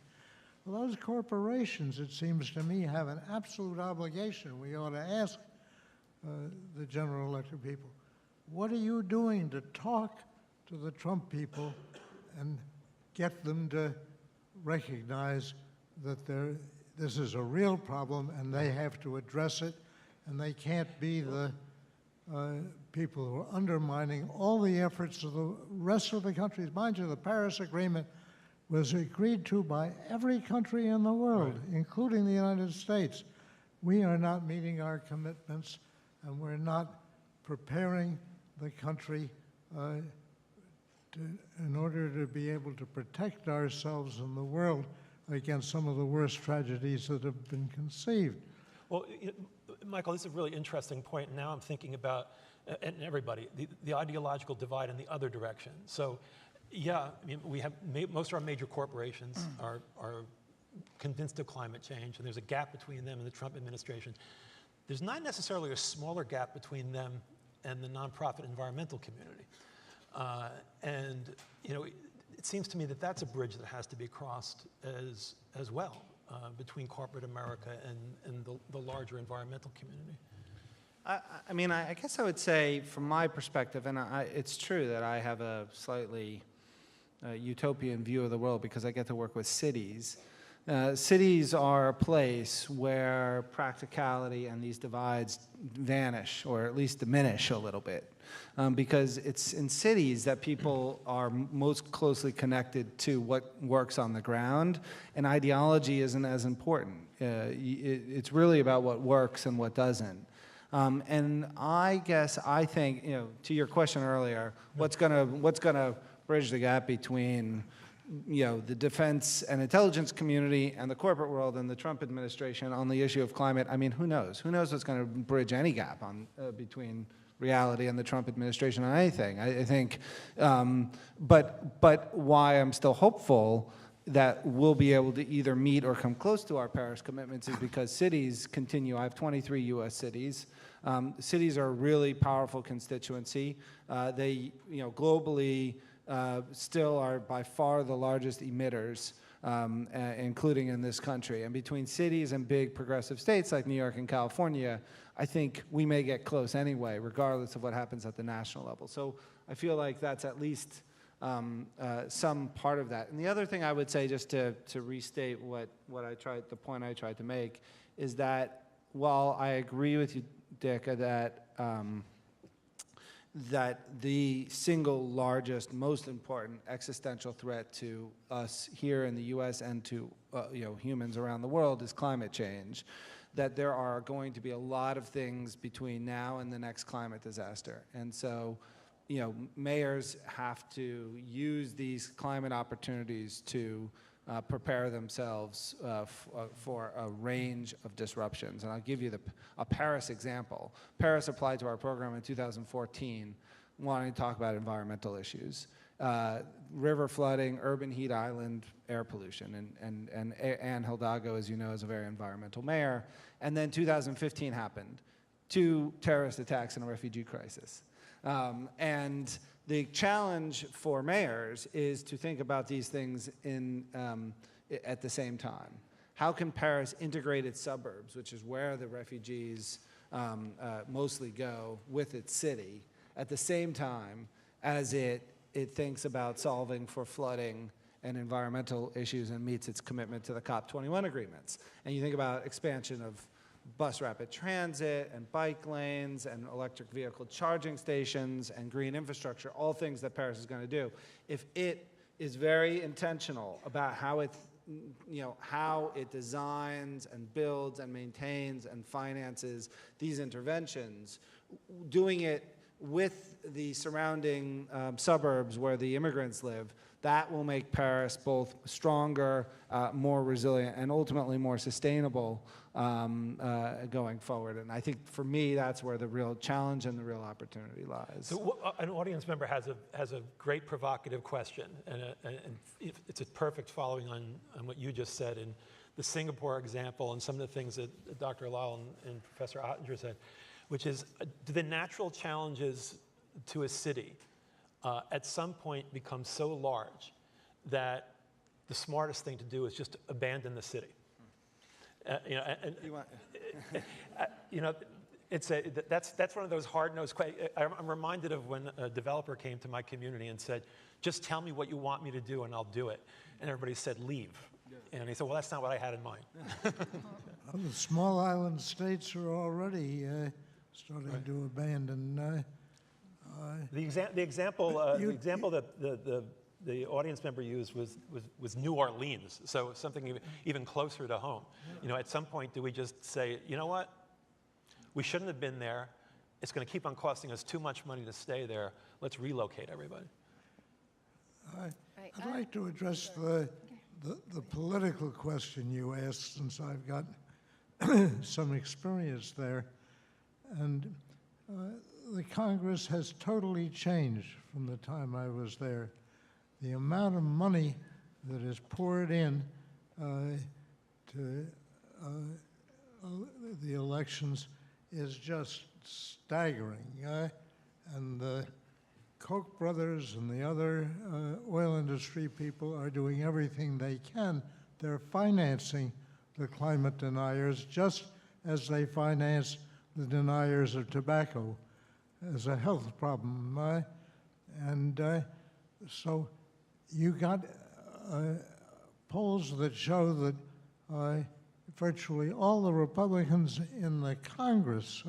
Well, those corporations, it seems to me, have an absolute obligation. We ought to ask the General Electric people, what are you doing to talk to the Trump people and get them to recognize that this is a real problem and they have to address it, and they can't be the people who are undermining all the efforts of the rest of the countries. Mind you, the Paris Agreement was agreed to by every country in the world, including the United States. We are not meeting our commitments, and we're not preparing the country in order to be able to protect ourselves and the world against some of the worst tragedies that have been conceived. Well, Michael, this is a really interesting point. Now I'm thinking about, and everybody, the ideological divide in the other direction. So, yeah, I mean, we have most of our major corporations are convinced of climate change, and there's a gap between them and the Trump administration. There's not necessarily a smaller gap between them and the nonprofit environmental community. And, you know, it seems to me that that's a bridge that has to be crossed as well between corporate America and the larger environmental community. I mean, I guess I would say, from my perspective, and it's true that I have a slightly utopian view of the world because I get to work with cities. Cities are a place where practicality and these divides vanish, or at least diminish a little bit, because it's in cities that people are most closely connected to what works on the ground, and ideology isn't as important. It's really about what works and what doesn't. And I guess I think, you know, to your question earlier, what's gonna bridge the gap between, you know, the defense and intelligence community and the corporate world and the Trump administration on the issue of climate? I mean, who knows? Who knows what's going to bridge any gap on between reality and the Trump administration on anything? I think, but why I'm still hopeful that we'll be able to either meet or come close to our Paris commitments is because cities continue. I have 23 U.S. cities. Cities are a really powerful constituency. They, you know, globally still are by far the largest emitters, including in this country. And between cities and big progressive states like New York and California, I think we may get close anyway, regardless of what happens at the national level. So I feel like that's at least some part of that. And the other thing I would say, just to restate the point I tried to make, is that while I agree with you, Dick, that the single largest, most important existential threat to us here in the U.S. and to you know, humans around the world is climate change, that there are going to be a lot of things between now and the next climate disaster. And so, you know, mayors have to use these climate opportunities to prepare themselves for a range of disruptions. And I'll give you a Paris example. Paris applied to our program in 2014, wanting to talk about environmental issues. River flooding, urban heat island, air pollution. And Anne Hidalgo, as you know, is a very environmental mayor. And then 2015 happened. 2 terrorist attacks and a refugee crisis. And the challenge for mayors is to think about these things at the same time. How can Paris integrate its suburbs, which is where the refugees mostly go, with its city, at the same time as it thinks about solving for flooding and environmental issues and meets its commitment to the COP21 agreements? And you think about expansion of bus rapid transit and bike lanes and electric vehicle charging stations and green infrastructure, all things that Paris is going to do. If it is very intentional about how it designs and builds and maintains and finances these interventions, doing it with the surrounding suburbs where the immigrants live, that will make Paris both stronger, more resilient, and ultimately more sustainable going forward. And I think, for me, that's where the real challenge and the real opportunity lies. So an audience member has a great provocative question, and it's a perfect following on what you just said, and the Singapore example and some of the things that Dr. Lall and Professor Ottinger said, which is, do the natural challenges to a city at some point become so large that the smartest thing to do is just abandon the city? That's one of those hard-nosed questions. I'm reminded of when a developer came to my community and said, just tell me what you want me to do and I'll do it. And everybody said, leave. And he said, well, that's not what I had in mind. Well, the small island states are already starting to abandon. The example that the audience member used was New Orleans, so something even closer to home. You know, at some point, do we just say, you know what? We shouldn't have been there. It's going to keep on costing us too much money to stay there. Let's relocate everybody. I'd like to address the political question you asked, since I've got some experience there. And the Congress has totally changed from the time I was there. The amount of money that is poured in to the elections is just staggering. And the Koch brothers and the other oil industry people are doing everything they can. They're financing the climate deniers just as they finance the deniers of tobacco as a health problem. So you got polls that show that virtually all the Republicans in the Congress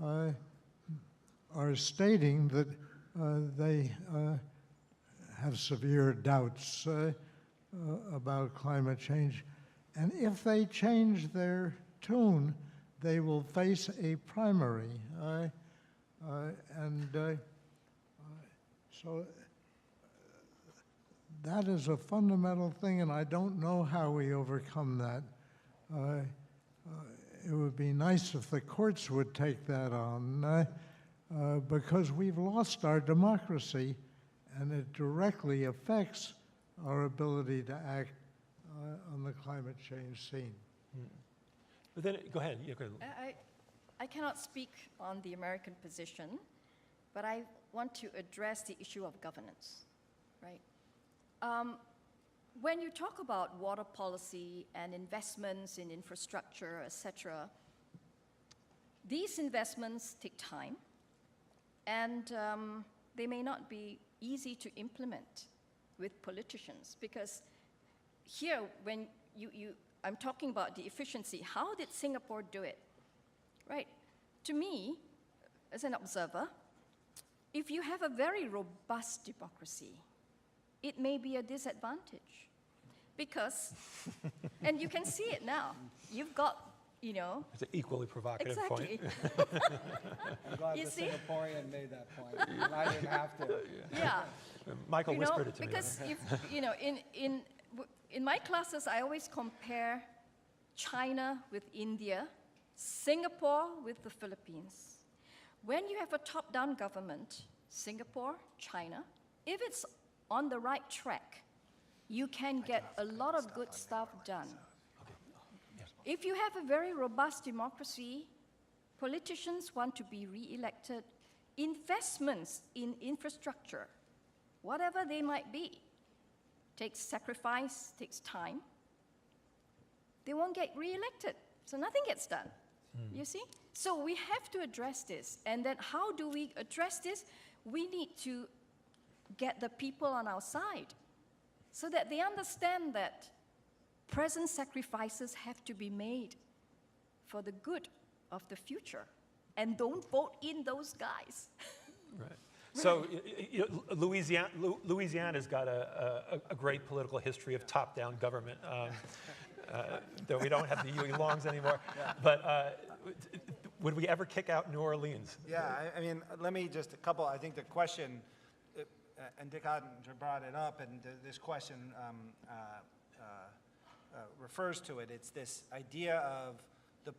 are stating that they have severe doubts about climate change. And if they change their tune, they will face a primary. So that is a fundamental thing, and I don't know how we overcome that. It would be nice if the courts would take that on, because we've lost our democracy, and it directly affects our ability to act on the climate change scene. But then, go ahead. Yeah, go ahead. I cannot speak on the American position, but I want to address the issue of governance, right? When you talk about water policy and investments in infrastructure, etc., these investments take time, and they may not be easy to implement with politicians, because here, when I'm talking about the efficiency, how did Singapore do it? Right? To me, as an observer, if you have a very robust democracy, it may be a disadvantage. Because, and you can see it now, you've got, you know. It's an equally provocative exactly. point. I'm glad You the see? Singaporean made that point. And I didn't have to. Yeah. Michael You know, whispered it to me. because if, you know, in my classes, I always compare China with India, Singapore with the Philippines. When you have a top-down government, Singapore, China, if it's on the right track, you can get a lot of good stuff done. If you have a very robust democracy, politicians want to be re-elected, investments in infrastructure, whatever they might be, takes sacrifice, takes time. They won't get re-elected, so nothing gets done. You see? So we have to address this. And then how do we address this? We need to get the people on our side so that they understand that present sacrifices have to be made for the good of the future. And don't vote in those guys. Right. So Louisiana's got a great political history of top-down government, though we don't have the Huey Longs anymore. Yeah. But would we ever kick out New Orleans? Yeah, I mean, let me just I think the question, and Dick Ottinger brought it up, and this question refers to it. It's this idea of the,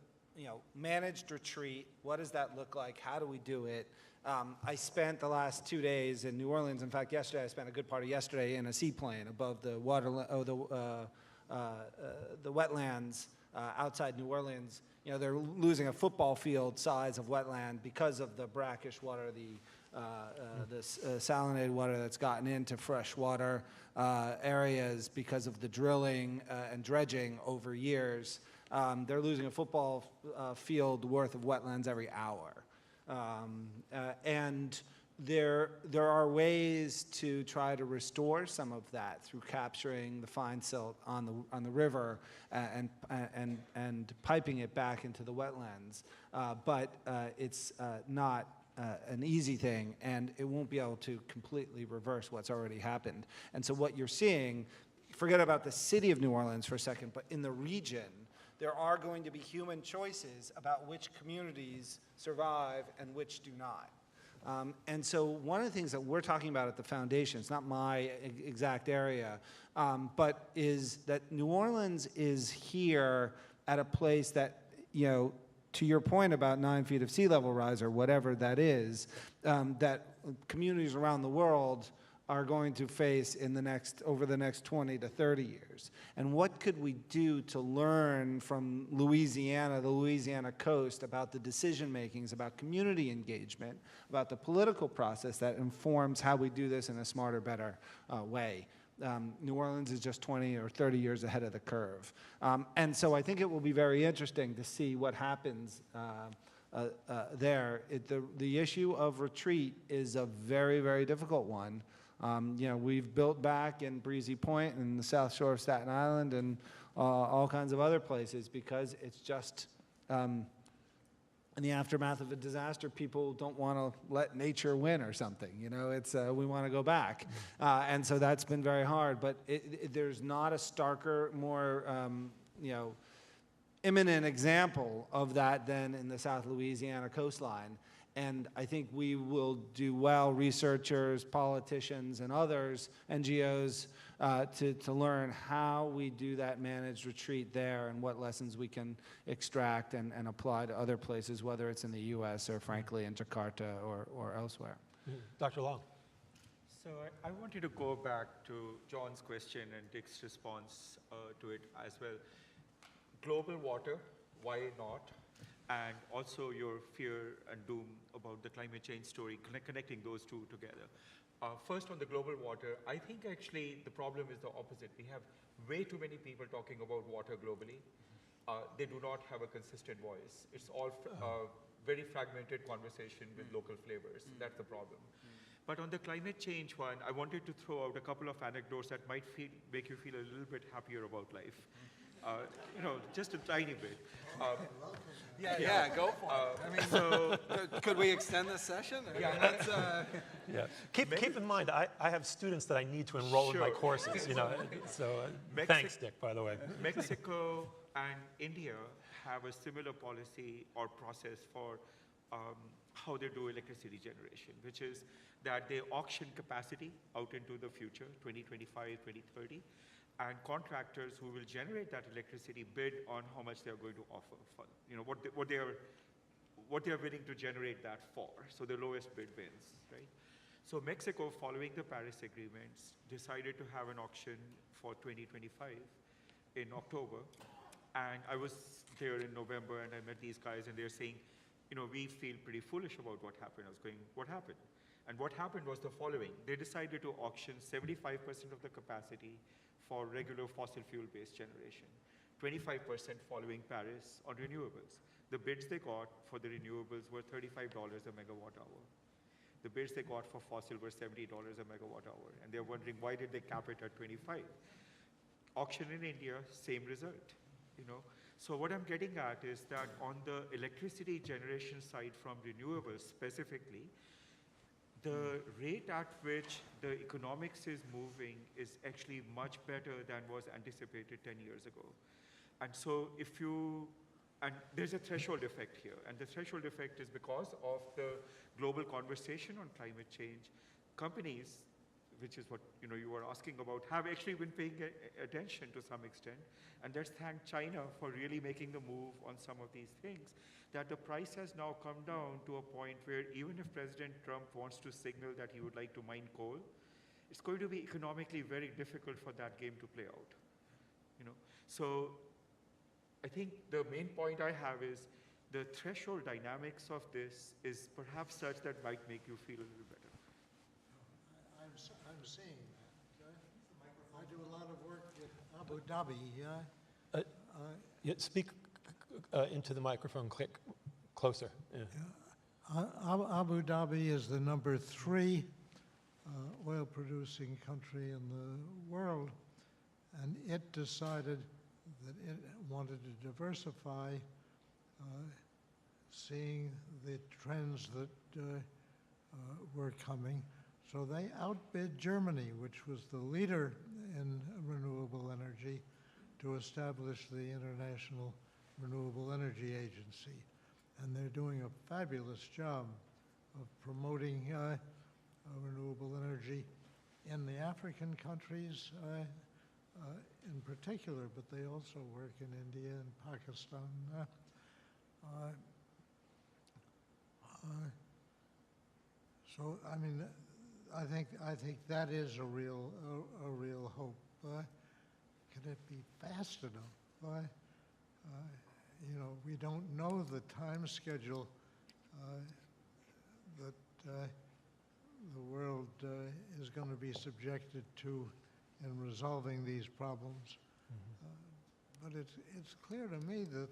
managed retreat. What does that look like? How do we do it? I spent the last 2 days in New Orleans. In fact, yesterday I spent a good part of yesterday in a seaplane above the the wetlands outside New Orleans. They're losing a football field size of wetland because of the brackish water, the salinated water that's gotten into freshwater areas because of the drilling and dredging over years. they're losing a football field worth of wetlands every hour. And there are ways to try to restore some of that through capturing the fine silt on the river and piping it back into the wetlands. But it's not an easy thing, and it won't be able to completely reverse what's already happened. And so what you're seeing, forget about the city of New Orleans for a second, but in the region, there are going to be human choices about which communities survive and which do not. And so one of the things that we're talking about at the foundation, it's not my exact area, but is that New Orleans is here at a place that, you know, to your point about 9 feet of sea level rise or whatever that is, that communities around the world are going to face over the next 20 to 30 years. And what could we do to learn from Louisiana, the Louisiana coast, about the decision makings, about community engagement, about the political process that informs how we do this in a smarter, better way? New Orleans is just 20 or 30 years ahead of the curve. And so I think it will be very interesting to see what happens there. The issue of retreat is a very, very difficult one. You know, we've built back in Breezy Point and the South Shore of Staten Island and all kinds of other places because it's just, in the aftermath of a disaster, people don't want to let nature win or something. You know, it's we want to go back. And so that's been very hard. But there's not a starker, more, you know, imminent example of that than in the South Louisiana coastline. And I think we will do well, researchers, politicians, and others, NGOs, to learn how we do that managed retreat there and what lessons we can extract and apply to other places, whether it's in the US or, frankly, in Jakarta or elsewhere. Dr. Lall. So I wanted to go back to John's question and Dick's response to it as well. Global water, why not? And also your fear and doom about the climate change story, connecting those two together. First, on the global water, I think actually the problem is the opposite. We have way too many people talking about water globally. They do not have a consistent voice. It's all very fragmented conversation with local flavors. That's the problem. But on the climate change one, I wanted to throw out a couple of anecdotes that might make you feel a little bit happier about life. You know, just a tiny bit. Yeah, go for it. I mean, so could we extend this session? Yeah. Keep in mind, I have students that I need to enroll in my courses. You know, so thanks, Dick, by the way. Mexico and India have a similar policy or process for how they do electricity generation, which is that they auction capacity out into the future, 2025, 2030. And contractors who will generate that electricity bid on how much they're going to offer for, you know, what they are willing to generate that for. So the lowest bid wins, right? So Mexico, following the Paris agreements, decided to have an auction for 2025 in October. And I was there in November and I met these guys and they're saying, you know, we feel pretty foolish about what happened. I was going, what happened? And what happened was the following. They decided to auction 75% of the capacity for regular fossil fuel-based generation, 25% following Paris on renewables. The bids they got for the renewables were $35 a megawatt hour. The bids they got for fossil were $70 a megawatt hour. And they're wondering, why did they cap it at 25? Auction in India, same result, you know. So what I'm getting at is that on the electricity generation side from renewables specifically, the rate at which the economics is moving is actually much better than was anticipated 10 years ago. And so and there's a threshold effect here. And the threshold effect is because of the global conversation on climate change. Companies, which is what you were asking about, have actually been paying attention to some extent. And let's thank China for really making the move on some of these things, that the price has now come down to a point where even if President Trump wants to signal that he would like to mine coal, it's going to be economically very difficult for that game to play out. You know? So I think the main point I have is the threshold dynamics of this is perhaps such that might make you feel a little better. I'm seeing that. Okay? I do a lot of work with Abu Dhabi. Yeah, speak into the microphone, click closer. Yeah. Abu Dhabi is the number 3 oil-producing country in the world, and it decided that it wanted to diversify, seeing the trends that were coming. So they outbid Germany, which was the leader in renewable energy, to establish the International Renewable Energy Agency. And they're doing a fabulous job of promoting renewable energy in the African countries in particular, but they also work in India and Pakistan. So, I mean, I think that is a real hope. Can it be fast enough? You know, we don't know the time schedule that the world is going to be subjected to in resolving these problems. But it's clear to me that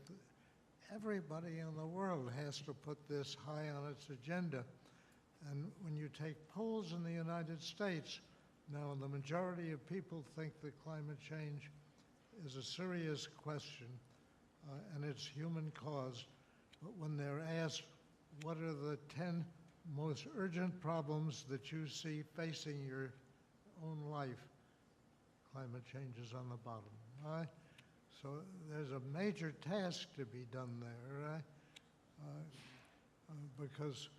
everybody in the world has to put this high on its agenda. And when you take polls in the United States, now the majority of people think that climate change is a serious question and it's human caused. But when they're asked, what are the 10 most urgent problems that you see facing your own life, climate change is on the bottom. Right? So there's a major task to be done there, right? Because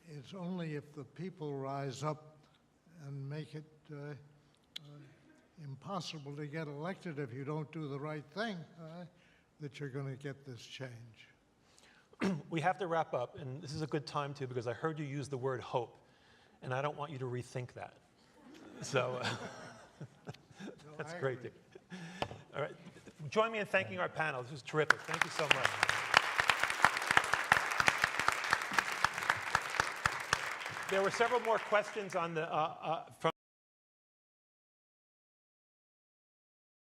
it's only if the people rise up and make it impossible to get elected if you don't do the right thing, that you're going to get this change. We have to wrap up, and this is a good time to, because I heard you use the word hope, and I don't want you to rethink that. So that's great. All right, join me in thanking our panel. This was terrific. Thank you so much. There were several more questions on the from